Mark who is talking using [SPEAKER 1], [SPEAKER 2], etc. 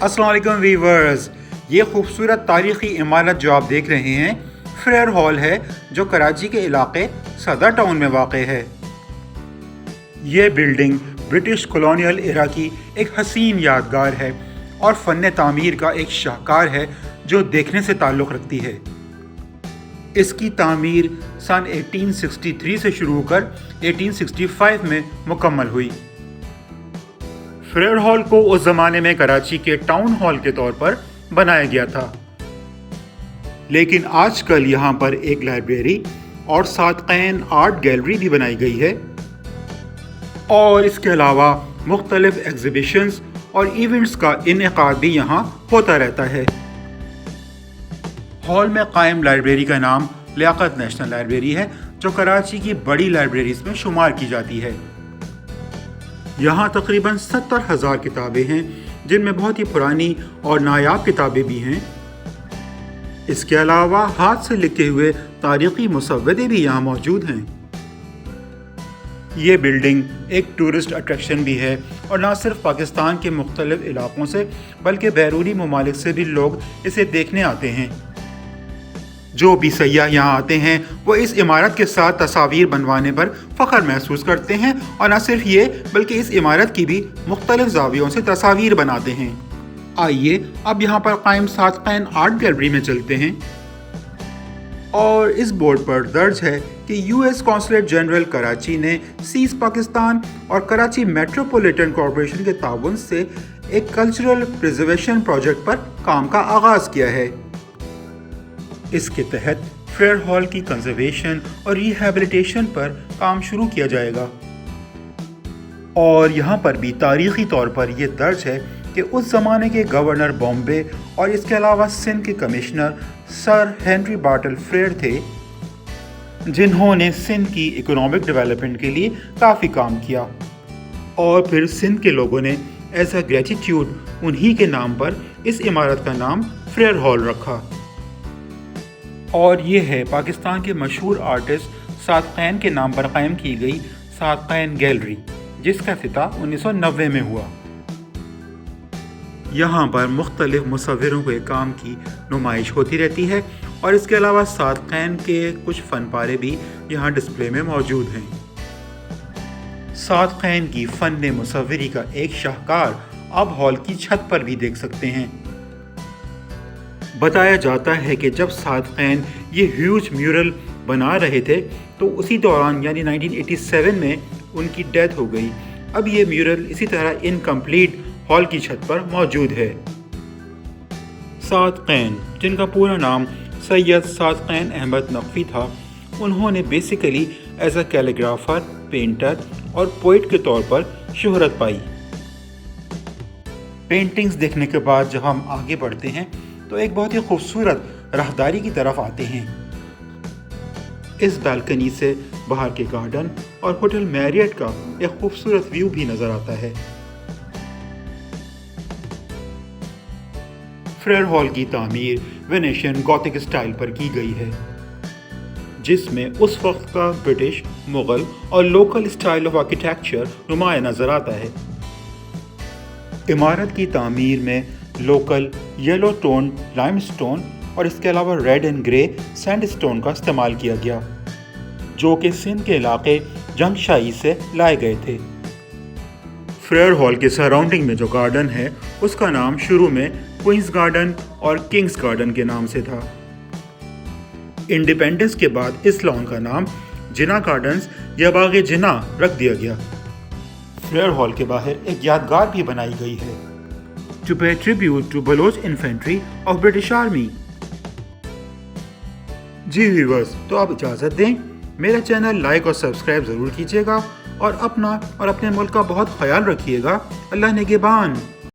[SPEAKER 1] अस्सलाम वालेकुम वीवर्स, ये खूबसूरत तारीख़ी इमारत जो आप देख रहे हैं फ्रेयर हॉल है, जो कराची के इलाके सदर टाउन में वाक़ है। ये बिल्डिंग ब्रिटिश कॉलोनियल एरा की एक हसीन यादगार है और फ़न तामीर का एक शाहकार है जो देखने से ताल्लुक़ रखती है। इसकी तामीर सन 1863 से शुरू कर 1865 में मुकम्मल हुई। फ्रेयर हॉल को उस ज़माने में कराची के टाउन हॉल के तौर पर बनाया गया था, लेकिन आजकल यहाँ पर एक लाइब्रेरी और सादक़ैन आर्ट गैलरी भी बनाई गई है और इसके अलावा मुख्तलिफ एग्ज़िबिशंस और इवेंट्स का इनेकाद भी यहाँ होता रहता है। हॉल में कायम लाइब्रेरी का नाम लियाकत नेशनल लाइब्रेरी है, जो कराची की बड़ी लाइब्रेरीज में शुमार की जाती है। यहाँ तकरीबन 70,000 किताबें हैं, जिनमें बहुत ही पुरानी और नायाब किताबें भी हैं। इसके अलावा हाथ से लिखे हुए तारीख़ी मुसव्वदे भी यहाँ मौजूद हैं। ये बिल्डिंग एक टूरिस्ट अट्रैक्शन भी है और न सिर्फ पाकिस्तान के मुख्तलिफ इलाकों से बल्कि बैरूनी ममालिक से भी लोग इसे देखने आते हैं। जो भी सयाह यहाँ आते हैं वो इस इमारत के साथ तस्वीर बनवाने पर फ़ख्र महसूस करते हैं और न सिर्फ ये बल्कि इस इमारत की भी मुख्तलिफ ज़ावियों से तस्वीर बनाते हैं। आइए अब यहाँ पर कायम सादक़ैन आर्ट गैलरी में चलते हैं और इस बोर्ड पर दर्ज है कि US कौंसलेट जनरल कराची ने सीज़ पाकिस्तान और कराची मेट्रोपॉलिटन कॉरपोरेशन के ताउन से एक कल्चरल प्रिजर्वेशन प्रोजेक्ट पर काम का आगाज़ किया है। इसके तहत फ्रेयर हॉल की कंजर्वेशन और रिहैबिलिटेशन पर काम शुरू किया जाएगा और यहाँ पर भी तारीख़ी तौर पर यह दर्ज है कि उस ज़माने के गवर्नर बॉम्बे और इसके अलावा सिंध के commissioner sir Henry Bartle Frere थे, जिन्होंने सिंध की इकोनॉमिक डेवलपमेंट के लिए काफ़ी काम किया और फिर सिंध के लोगों ने एज अ ग्रेटिट्यूड उन्हीं के नाम पर इस इमारत का नाम फ्रेयर हॉल रखा। और ये है पाकिस्तान के मशहूर आर्टिस्ट सादक़ैन के नाम पर कायम की गई सादक़ैन गैलरी, जिसका इफ्तिताह 1990 में हुआ। यहाँ पर मुख्तलिफ मुसव्विरों के काम की नुमाइश होती रहती है और इसके अलावा सादक़ैन के कुछ फ़न पारे भी यहाँ डिस्प्ले में मौजूद हैं। सादक़ैन की फ़न मुसव्विरी का एक शाहकार अब हॉल की छत पर भी देख सकते हैं। बताया जाता है कि जब सादक़ैन ये ह्यूज म्यूरल बना रहे थे तो उसी दौरान यानी 1987 में उनकी डेथ हो गई। अब ये म्यूरल इसी तरह इनकम्प्लीट हॉल की छत पर मौजूद है। सादक़ैन, जिनका पूरा नाम सैयद सादक़ैन अहमद नक़वी था, उन्होंने basically as a calligrapher, painter और पोइट के तौर पर शोहरत पाई। पेंटिंग्स देखने के बाद जब हम आगे बढ़ते हैं तो एक बहुत ही खूबसूरत राहदारी की तरफ आते हैं। इस बालकनी से बाहर के गार्डन और होटल मैरियट का एक खूबसूरत व्यू भी नजर आता है। फ्रेयर हॉल की तामीर वेनेशियन गॉथिक स्टाइल पर की गई है, जिसमें उस वक्त का ब्रिटिश, मुगल और लोकल स्टाइल ऑफ आर्किटेक्चर नुमाया नजर आता है। इमारत की तामीर में लोकल येलो टोन लाइमस्टोन और इसके अलावा रेड एंड ग्रे सैंडस्टोन का इस्तेमाल किया गया, जो कि सिंध के इलाके जंगशाही से लाए गए थे। फ्रेयर हॉल के सराउंडिंग में जो गार्डन है उसका नाम शुरू में क्वींस गार्डन और किंग्स गार्डन के नाम से था। इंडिपेंडेंस के बाद इस लॉन का नाम जिना गार्डन्स या बाग़े जिना रख दिया गया। फ्रेयर हॉल के बाहर एक यादगार भी बनाई गई है, to pay tribute to Baloch infantry of British Army। जी व्यूअर्स, तो आप इजाज़त दें, मेरा चैनल लाइक और सब्सक्राइब ज़रूर कीजिएगा और अपना और अपने मुल्क का बहुत ख्याल रखिएगा। अल्लाह निगहबान।